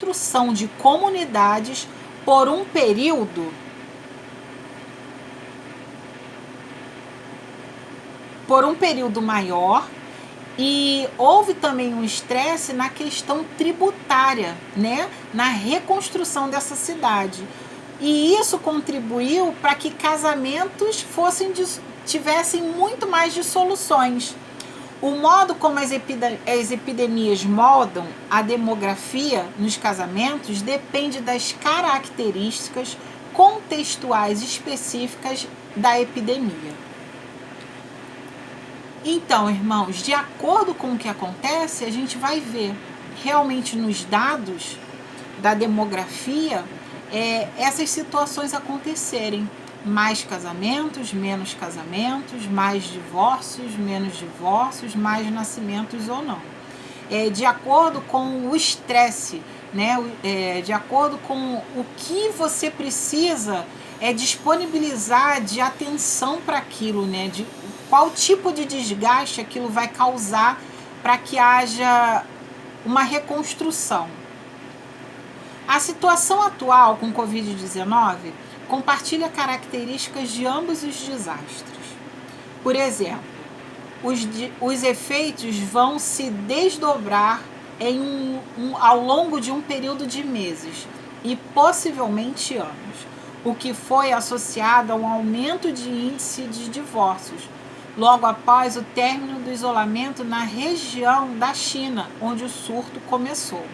construção de comunidades por um período maior, e houve também um estresse na questão tributária, né, na reconstrução dessa cidade. E isso contribuiu para que casamentos tivessem muito mais dissoluções. O modo como as epidemias moldam a demografia nos casamentos depende das características contextuais específicas da epidemia. Então, irmãos, de acordo com o que acontece, a gente vai ver realmente nos dados da demografia essas situações acontecerem. Mais casamentos, menos casamentos, mais divórcios, menos divórcios, mais nascimentos ou não. De acordo com o estresse, né? De acordo com o que você precisa disponibilizar de atenção para aquilo, né? De qual tipo de desgaste aquilo vai causar para que haja uma reconstrução. A situação atual com Covid-19 compartilha características de ambos os desastres. Por exemplo, os efeitos vão se desdobrar ao longo de um período de meses e possivelmente anos, o que foi associado a um aumento de índice de divórcios, logo após o término do isolamento na região da China, onde o surto começou.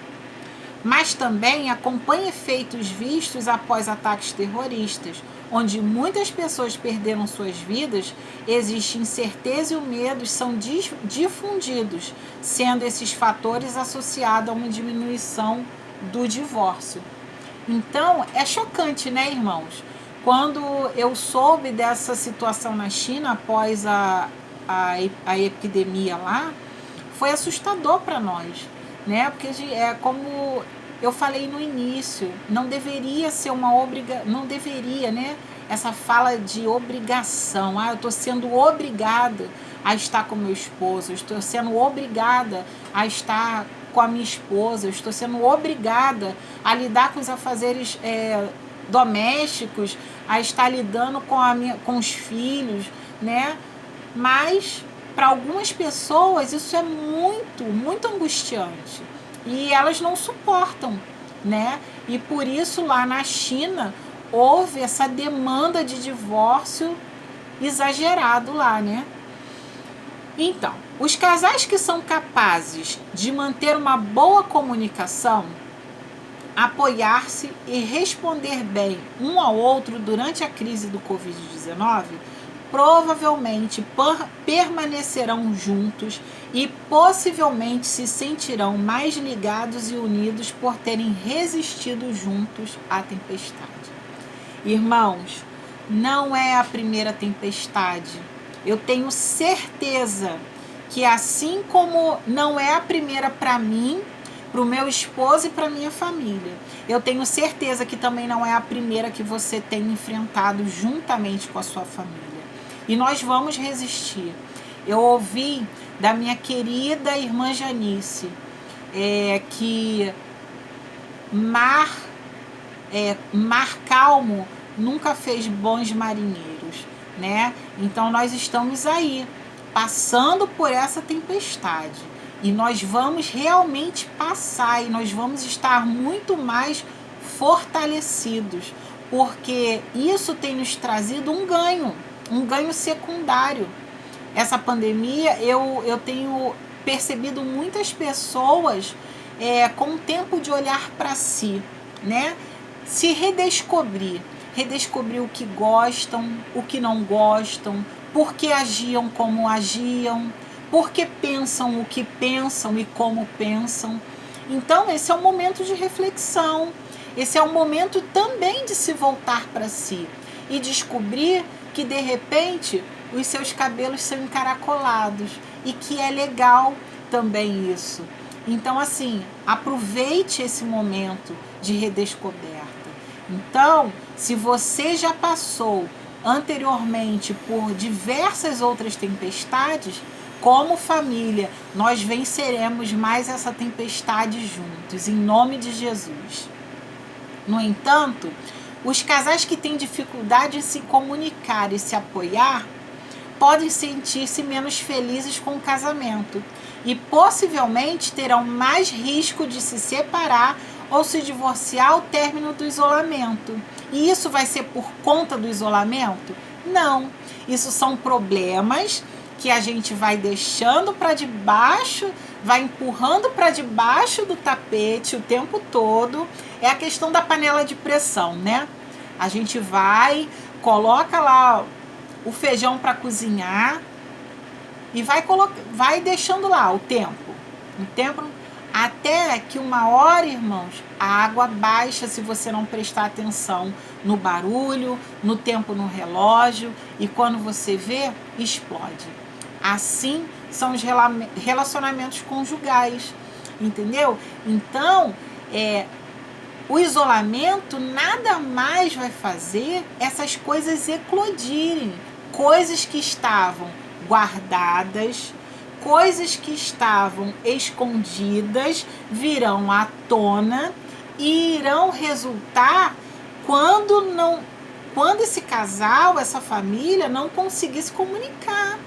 Mas também acompanha efeitos vistos após ataques terroristas, onde muitas pessoas perderam suas vidas, existe incerteza e o medo são difundidos, sendo esses fatores associados a uma diminuição do divórcio. Então, é chocante, né, irmãos? Quando eu soube dessa situação na China após a epidemia lá, foi assustador para nós, né? Porque como eu falei no início, não deveria ser não deveria, né? Essa fala de obrigação, eu estou sendo obrigada a estar com meu esposo, eu estou sendo obrigada a estar com a minha esposa, eu estou sendo obrigada a lidar com os afazeres domésticos, a estar lidando com os filhos, né? Mas para algumas pessoas isso é muito, muito angustiante e elas não suportam, né? E por isso lá na China houve essa demanda de divórcio exagerado lá, né? Então, os casais que são capazes de manter uma boa comunicação, apoiar-se e responder bem um ao outro durante a crise do Covid-19, provavelmente permanecerão juntos e possivelmente se sentirão mais ligados e unidos por terem resistido juntos à tempestade. Irmãos, não é a primeira tempestade. Eu tenho certeza que assim como não é a primeira para mim, para o meu esposo e para a minha família, eu tenho certeza que também não é a primeira que você tem enfrentado juntamente com a sua família. E nós vamos resistir. Eu ouvi da minha querida irmã Janice que mar calmo nunca fez bons marinheiros, né? Então nós estamos aí, passando por essa tempestade. E nós vamos realmente passar e nós vamos estar muito mais fortalecidos, porque isso tem nos trazido um ganho secundário. Essa pandemia, eu tenho percebido muitas pessoas com o tempo de olhar para si, né? Se redescobrir o que gostam, o que não gostam, por que agiam como agiam, por que pensam o que pensam e como pensam. Então, esse é um momento de reflexão, esse é um momento também de se voltar para si e descobrir que, de repente, os seus cabelos são encaracolados e que é legal também isso. Então, assim, aproveite esse momento de redescoberta. Então, se você já passou anteriormente por diversas outras tempestades, como família, nós venceremos mais essa tempestade juntos, em nome de Jesus. No entanto, os casais que têm dificuldade em se comunicar e se apoiar podem sentir-se menos felizes com o casamento e possivelmente terão mais risco de se separar ou se divorciar ao término do isolamento. E isso vai ser por conta do isolamento? Não. Isso são problemas que a gente vai deixando para debaixo, vai empurrando para debaixo do tapete o tempo todo. É a questão da panela de pressão, né? A gente coloca lá o feijão para cozinhar e vai deixando lá o tempo até que uma hora, irmãos, a água baixa se você não prestar atenção no barulho, no tempo no relógio, e quando você vê, explode. Assim são os relacionamentos conjugais, entendeu? Então, o isolamento nada mais vai fazer essas coisas eclodirem, coisas que estavam guardadas, coisas que estavam escondidas virão à tona e irão resultar quando esse casal, essa família não conseguir se comunicar.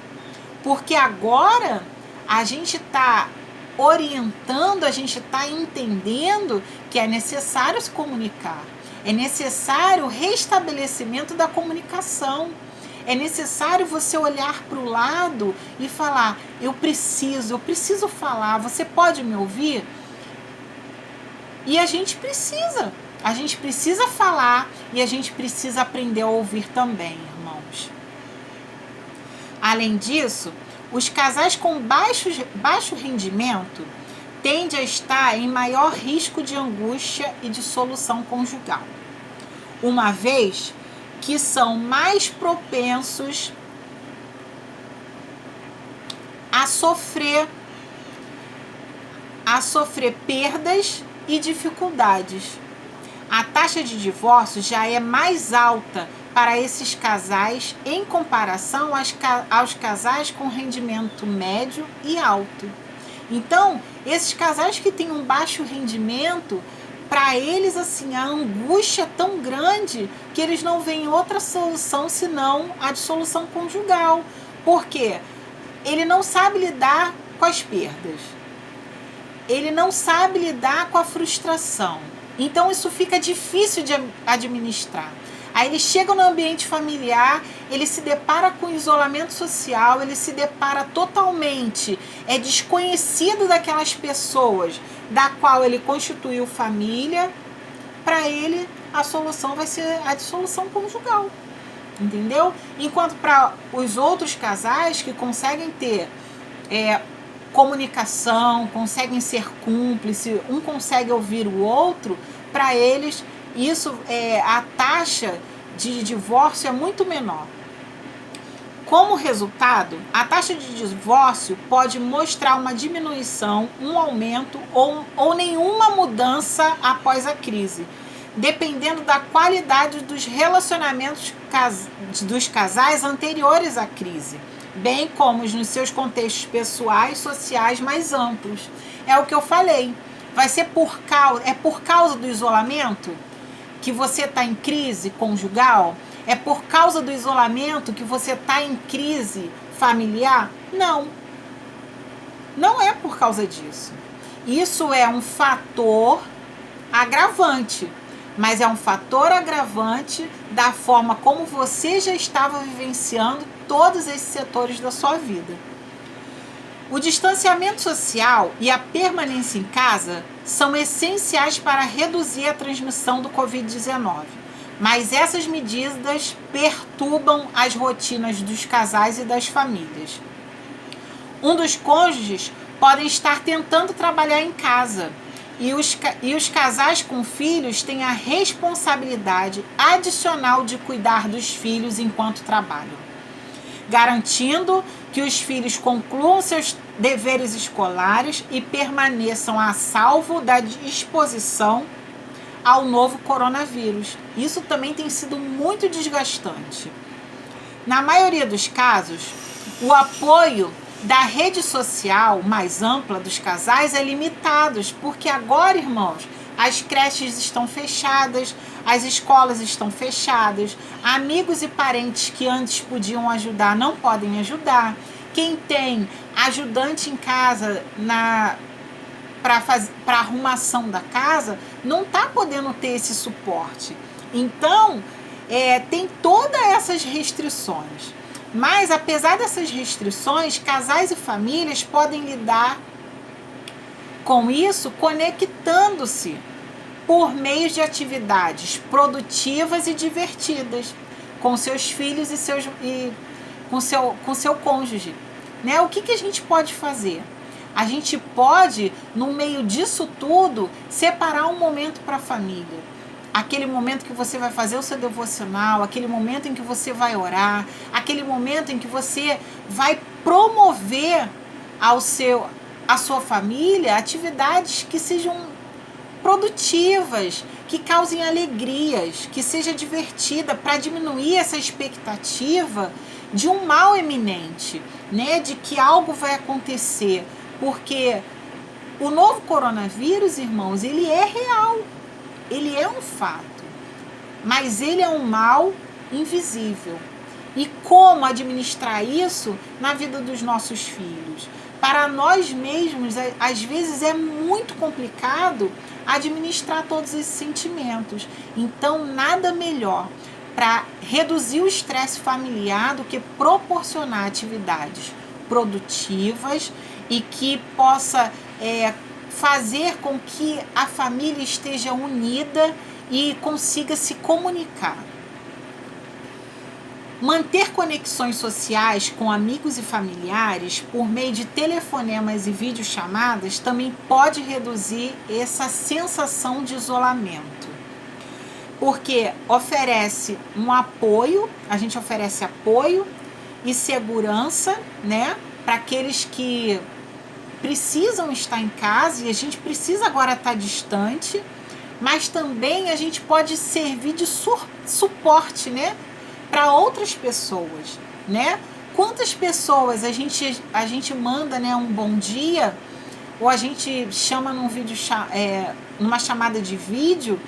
Porque agora a gente está orientando, a gente está entendendo que é necessário se comunicar. É necessário o restabelecimento da comunicação. É necessário você olhar para o lado e falar, eu preciso falar, você pode me ouvir? E a gente precisa falar e a gente precisa aprender a ouvir também, irmãos. Além disso, os casais com baixo rendimento tendem a estar em maior risco de angústia e dissolução conjugal, uma vez que são mais propensos a sofrer perdas e dificuldades. A taxa de divórcio já é mais alta para esses casais em comparação aos casais com rendimento médio e alto. Então, esses casais que têm um baixo rendimento, para eles, assim, a angústia é tão grande que eles não veem outra solução senão a dissolução conjugal. Por quê? Ele não sabe lidar com as perdas. Ele não sabe lidar com a frustração. Então, isso fica difícil de administrar. Aí ele chega no ambiente familiar, ele se depara com isolamento social, ele se depara totalmente desconhecido daquelas pessoas da qual ele constituiu família. Para ele, a solução vai ser a dissolução conjugal, entendeu? Enquanto para os outros casais que conseguem ter comunicação, conseguem ser cúmplices, um consegue ouvir o outro, para eles a taxa de divórcio é muito menor. Como resultado, a taxa de divórcio pode mostrar uma diminuição, um aumento ou nenhuma mudança após a crise, dependendo da qualidade dos relacionamentos dos casais anteriores à crise, bem como nos seus contextos pessoais e sociais mais amplos. É o que eu falei. Vai ser por causa do isolamento que você está em crise conjugal? É por causa do isolamento que você está em crise familiar? Não. Não é por causa disso. Isso é um fator agravante, mas é um fator agravante da forma como você já estava vivenciando todos esses setores da sua vida. O distanciamento social e a permanência em casa são essenciais para reduzir a transmissão do Covid-19, mas essas medidas perturbam as rotinas dos casais e das famílias. Um dos cônjuges podem estar tentando trabalhar em casa e os casais com filhos têm a responsabilidade adicional de cuidar dos filhos enquanto trabalham, garantindo que os filhos concluam seus deveres escolares e permaneçam a salvo da exposição ao novo coronavírus. Isso também tem sido muito desgastante. Na maioria dos casos, o apoio da rede social mais ampla dos casais é limitados, porque agora, irmãos, as creches estão fechadas, as escolas estão fechadas, amigos e parentes que antes podiam ajudar não podem ajudar. Quem tem ajudante em casa para arrumação da casa não está podendo ter esse suporte. Então, tem todas essas restrições. Mas, apesar dessas restrições, casais e famílias podem lidar com isso conectando-se por meio de atividades produtivas e divertidas com seus filhos e com seu cônjuge. Né? O que a gente pode fazer? A gente pode, no meio disso tudo, separar um momento para a família. Aquele momento que você vai fazer o seu devocional, aquele momento em que você vai orar, aquele momento em que você vai promover à sua família atividades que sejam produtivas, que causem alegrias, que seja divertida, para diminuir essa expectativa de um mal iminente, né? De que algo vai acontecer, porque o novo coronavírus, irmãos, ele é real. Ele é um fato, mas ele é um mal invisível. E como administrar isso na vida dos nossos filhos? Para nós mesmos, às vezes é muito complicado administrar todos esses sentimentos. Então, nada melhor para reduzir o estresse familiar do que proporcionar atividades produtivas e que possa fazer com que a família esteja unida e consiga se comunicar. Manter conexões sociais com amigos e familiares por meio de telefonemas e videochamadas também pode reduzir essa sensação de isolamento, porque oferece um apoio, a gente oferece apoio e segurança, né, para aqueles que precisam estar em casa e a gente precisa agora estar distante, mas também a gente pode servir de suporte, né, para outras pessoas, né? Quantas pessoas a gente manda, né, um bom dia, ou a gente chama numa chamada de vídeo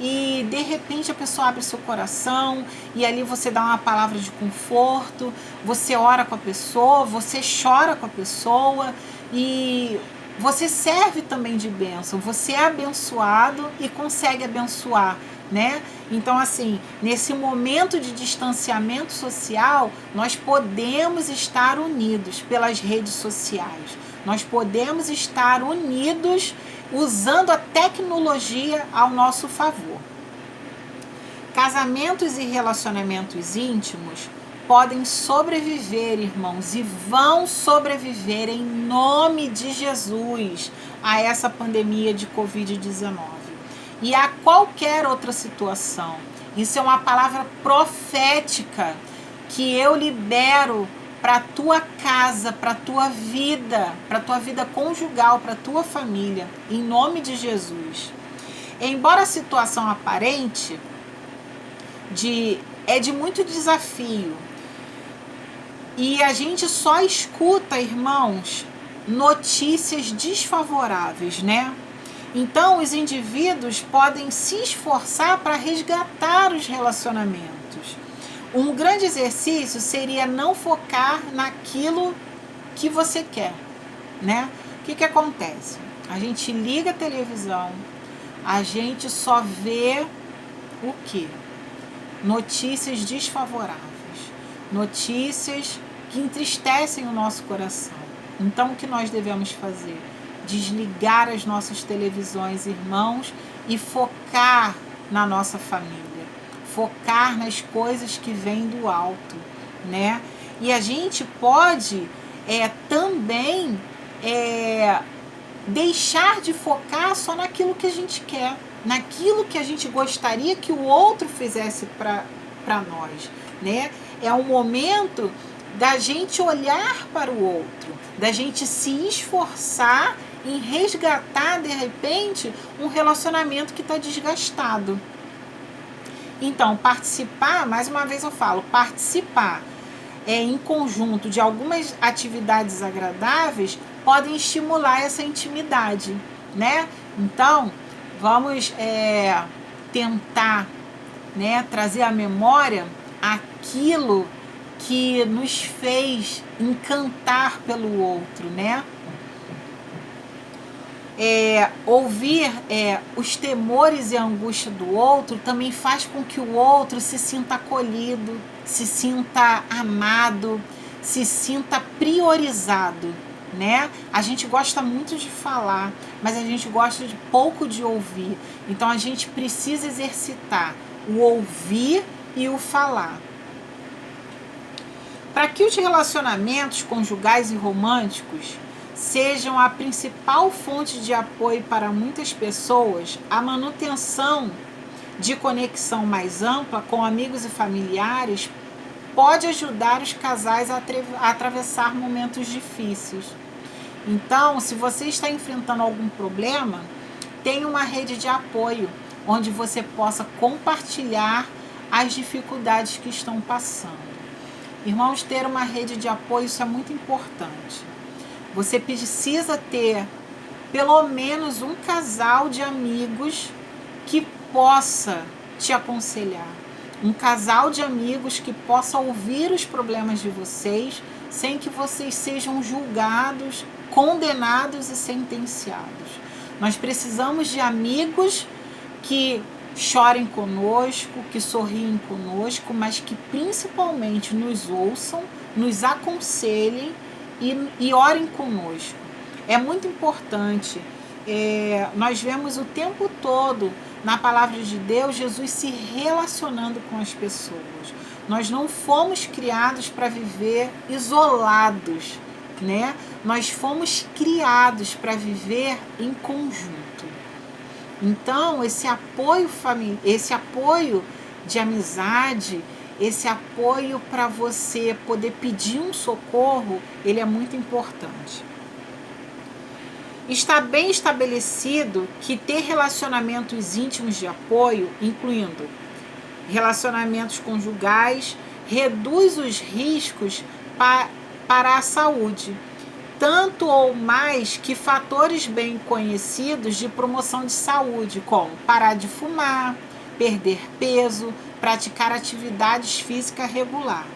e de repente a pessoa abre seu coração e ali você dá uma palavra de conforto, você ora com a pessoa, você chora com a pessoa e você serve também de bênção, você é abençoado e consegue abençoar, né? Então, assim, nesse momento de distanciamento social, nós podemos estar unidos pelas redes sociais, nós podemos estar unidos usando a tecnologia ao nosso favor. Casamentos e relacionamentos íntimos podem sobreviver, irmãos, e vão sobreviver em nome de Jesus a essa pandemia de Covid-19 e a qualquer outra situação. Isso é uma palavra profética que eu libero para a tua casa, para a tua vida conjugal, para a tua família, em nome de Jesus. Embora a situação aparente é de muito desafio, e a gente só escuta, irmãos, notícias desfavoráveis, né? Então, os indivíduos podem se esforçar para resgatar os relacionamentos. Um grande exercício seria não focar naquilo que você quer, né? O que acontece? A gente liga a televisão, a gente só vê o quê? Notícias desfavoráveis, notícias que entristecem o nosso coração. Então, o que nós devemos fazer? Desligar as nossas televisões, irmãos, e focar na nossa família, focar nas coisas que vêm do alto, né? E a gente pode também deixar de focar só naquilo que a gente quer, naquilo que a gente gostaria que o outro fizesse para nós, né? É um momento da gente olhar para o outro, da gente se esforçar em resgatar, de repente, um relacionamento que está desgastado. Então, participar, mais uma vez eu falo, participar em conjunto de algumas atividades agradáveis podem estimular essa intimidade, né? Então, vamos tentar, né, trazer à memória aquilo que nos fez encantar pelo outro, né? Ouvir os temores e a angústia do outro também faz com que o outro se sinta acolhido, se sinta amado, se sinta priorizado, né? A gente gosta muito de falar, mas a gente gosta de pouco de ouvir. Então a gente precisa exercitar o ouvir e o falar. Para que os relacionamentos conjugais e românticos sejam a principal fonte de apoio para muitas pessoas, a manutenção de conexão mais ampla com amigos e familiares pode ajudar os casais a atravessar momentos difíceis. Então, se você está enfrentando algum problema, tenha uma rede de apoio onde você possa compartilhar as dificuldades que estão passando. Irmãos, ter uma rede de apoio, isso é muito importante. Você precisa ter pelo menos um casal de amigos que possa te aconselhar. Um casal de amigos que possa ouvir os problemas de vocês sem que vocês sejam julgados, condenados e sentenciados. Nós precisamos de amigos que chorem conosco, que sorriem conosco, mas que principalmente nos ouçam, nos aconselhem e orem conosco. É muito importante. Nós vemos o tempo todo na palavra de Deus Jesus se relacionando com as pessoas. Nós não fomos criados para viver isolados, né? Nós fomos criados para viver em conjunto. Então, esse apoio de amizade, esse apoio para você poder pedir um socorro, ele é muito importante. Está bem estabelecido que ter relacionamentos íntimos de apoio, incluindo relacionamentos conjugais, reduz os riscos para a saúde, tanto ou mais que fatores bem conhecidos de promoção de saúde, como parar de fumar, perder peso, praticar atividades físicas regular.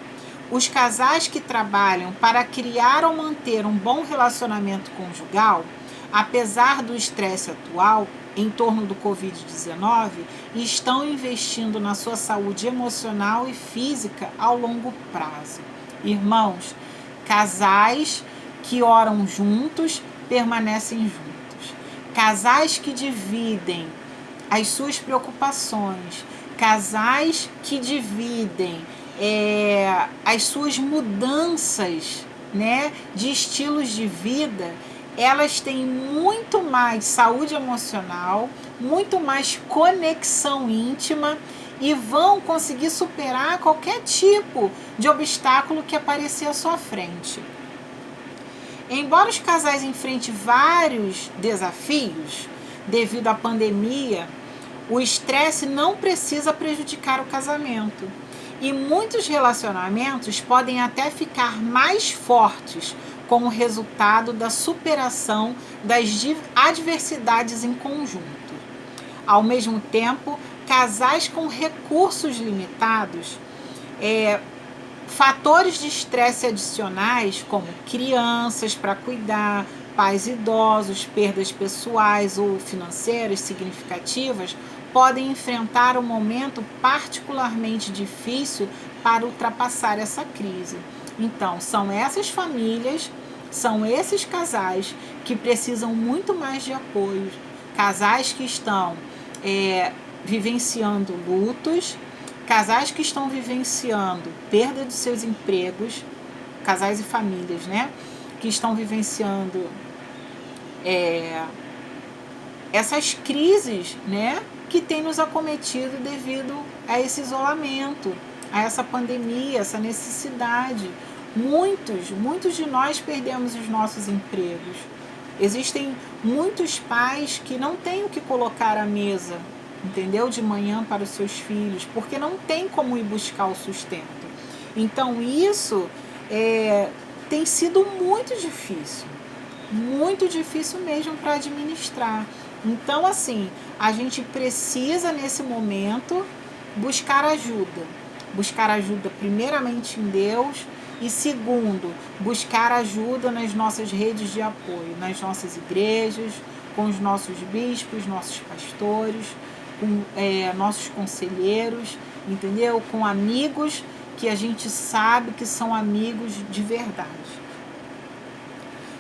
Os casais que trabalham para criar ou manter um bom relacionamento conjugal, apesar do estresse atual em torno do Covid-19, estão investindo na sua saúde emocional e física ao longo prazo. Irmãos, casais que oram juntos permanecem juntos. Casais que dividem as suas preocupações, casais que dividem as suas mudanças, né, de estilos de vida, elas têm muito mais saúde emocional, muito mais conexão íntima e vão conseguir superar qualquer tipo de obstáculo que aparecer à sua frente. Embora os casais enfrentem vários desafios devido à pandemia, o estresse não precisa prejudicar o casamento. E muitos relacionamentos podem até ficar mais fortes como resultado da superação das adversidades em conjunto. Ao mesmo tempo, casais com recursos limitados, fatores de estresse adicionais, como crianças para cuidar, pais idosos, perdas pessoais ou financeiras significativas, podem enfrentar um momento particularmente difícil para ultrapassar essa crise. Então, são essas famílias, são esses casais que precisam muito mais de apoio. Casais que estão vivenciando lutos, casais que estão vivenciando perda de seus empregos, casais e famílias, né? Que estão vivenciando essas crises, né? Que tem nos acometido devido a esse isolamento, a essa pandemia, essa necessidade. Muitos de nós perdemos os nossos empregos. Existem muitos pais que não têm o que colocar à mesa, entendeu? De manhã para os seus filhos, porque não tem como ir buscar o sustento. Então isso tem sido muito difícil mesmo para administrar. Então, assim, a gente precisa nesse momento buscar ajuda primeiramente em Deus e segundo, buscar ajuda nas nossas redes de apoio, nas nossas igrejas, com os nossos bispos, nossos pastores, com nossos conselheiros, entendeu? Com amigos que a gente sabe que são amigos de verdade.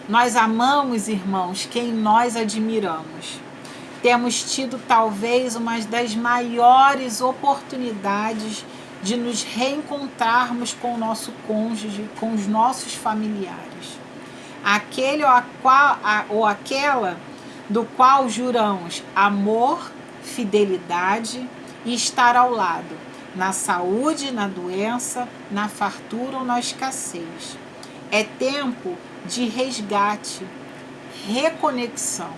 Nós amamos, irmãos, quem nós admiramos. Temos tido talvez uma das maiores oportunidades de nos reencontrarmos com o nosso cônjuge, com os nossos familiares. Aquele ou aquela do qual juramos amor, fidelidade e estar ao lado, na saúde, na doença, na fartura ou na escassez. É tempo de resgate, reconexão,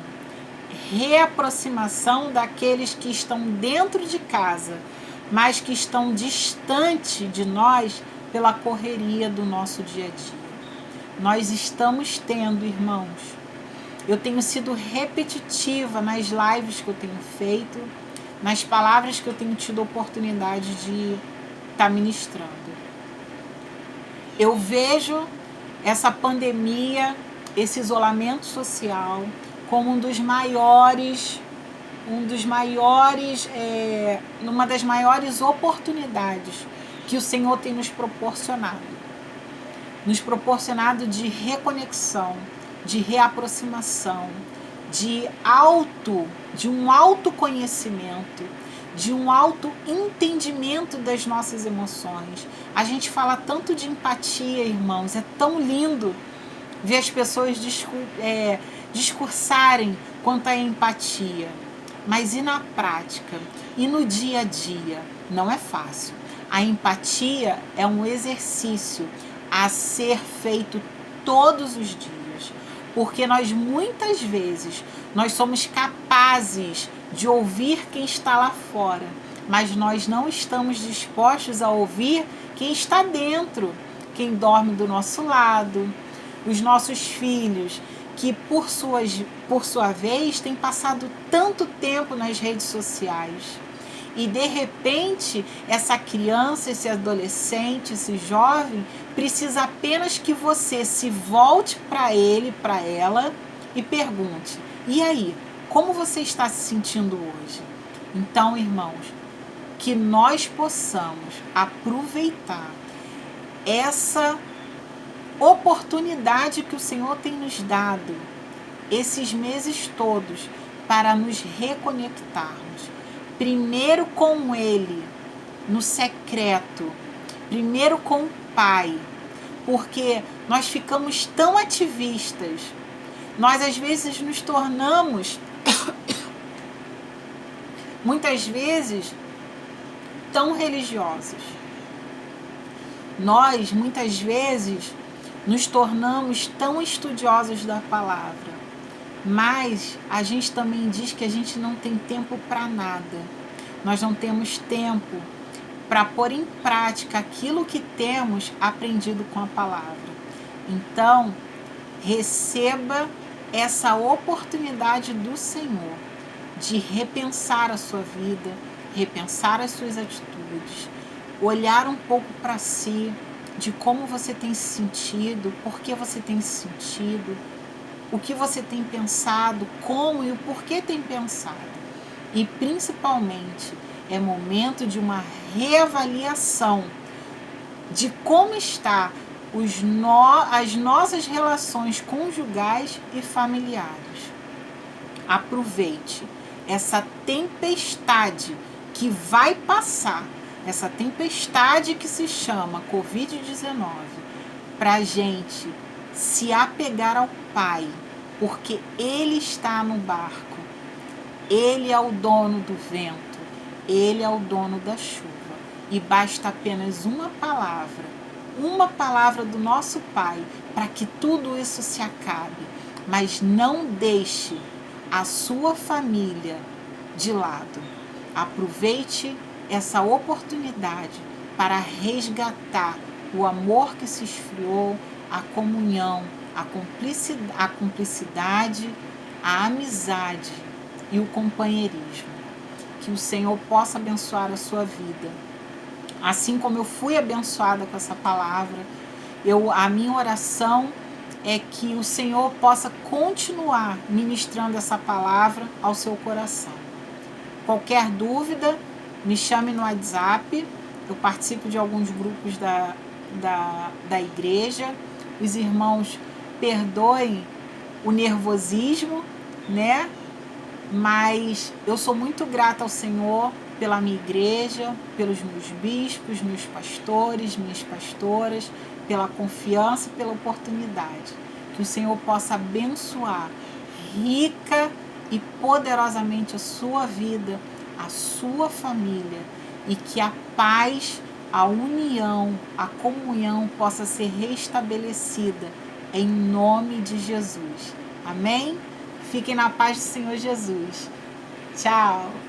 reaproximação daqueles que estão dentro de casa, mas que estão distante de nós pela correria do nosso dia a dia. Nós estamos tendo, irmãos, eu tenho sido repetitiva nas lives que eu tenho feito, nas palavras que eu tenho tido oportunidade de estar ministrando. Eu vejo essa pandemia, esse isolamento social, como uma das maiores oportunidades que o Senhor tem nos proporcionado de reconexão, de reaproximação, de um autoconhecimento, de um autoentendimento das nossas emoções. A gente fala tanto de empatia, irmãos, é tão lindo ver as pessoas discursarem quanto à empatia. Mas e na prática? E no dia a dia? Não é fácil. A empatia é um exercício a ser feito todos os dias. Porque muitas vezes, nós somos capazes de ouvir quem está lá fora, mas nós não estamos dispostos a ouvir quem está dentro, quem dorme do nosso lado, os nossos filhos, que por sua vez têm passado tanto tempo nas redes sociais. E de repente, essa criança, esse adolescente, esse jovem, precisa apenas que você se volte para ele, para ela e pergunte: e aí, como você está se sentindo hoje? Então, irmãos, que nós possamos aproveitar essa oportunidade que o Senhor tem nos dado esses meses todos para nos reconectarmos. Primeiro com Ele, no secreto. Primeiro com o Pai. Porque nós ficamos tão ativistas. Nós, às vezes, nos tornamos, muitas vezes, tão religiosos. Nós, muitas vezes, nos tornamos tão estudiosos da palavra. Mas a gente também diz que a gente não tem tempo para nada. Nós não temos tempo para pôr em prática aquilo que temos aprendido com a palavra. Então, receba essa oportunidade do Senhor de repensar a sua vida, repensar as suas atitudes, olhar um pouco para si, de como você tem se sentido, por que você tem se sentido, o que você tem pensado, como e o porquê tem pensado. E principalmente é momento de uma reavaliação de como está as nossas relações conjugais e familiares. Aproveite essa tempestade que vai passar, essa tempestade que se chama Covid-19, para a gente se apegar ao Pai, porque Ele está no barco, Ele é o dono do vento, Ele é o dono da chuva, e basta apenas uma palavra do nosso Pai para que tudo isso se acabe. Mas não deixe a sua família de lado. Aproveite essa oportunidade para resgatar o amor que se esfriou, a comunhão, a cumplicidade, a amizade e o companheirismo. Que o Senhor possa abençoar a sua vida. Assim como eu fui abençoada com essa palavra, a minha oração é que o Senhor possa continuar ministrando essa palavra ao seu coração. Qualquer dúvida, me chame no WhatsApp. Eu participo de alguns grupos da igreja. Os irmãos perdoem o nervosismo, né? Mas eu sou muito grata ao Senhor pela minha igreja, pelos meus bispos, meus pastores, minhas pastoras, pela confiança e pela oportunidade. Que o Senhor possa abençoar rica e poderosamente a sua vida, a sua família, e que a paz, a união, a comunhão possa ser restabelecida em nome de Jesus. Amém? Fiquem na paz do Senhor Jesus. Tchau!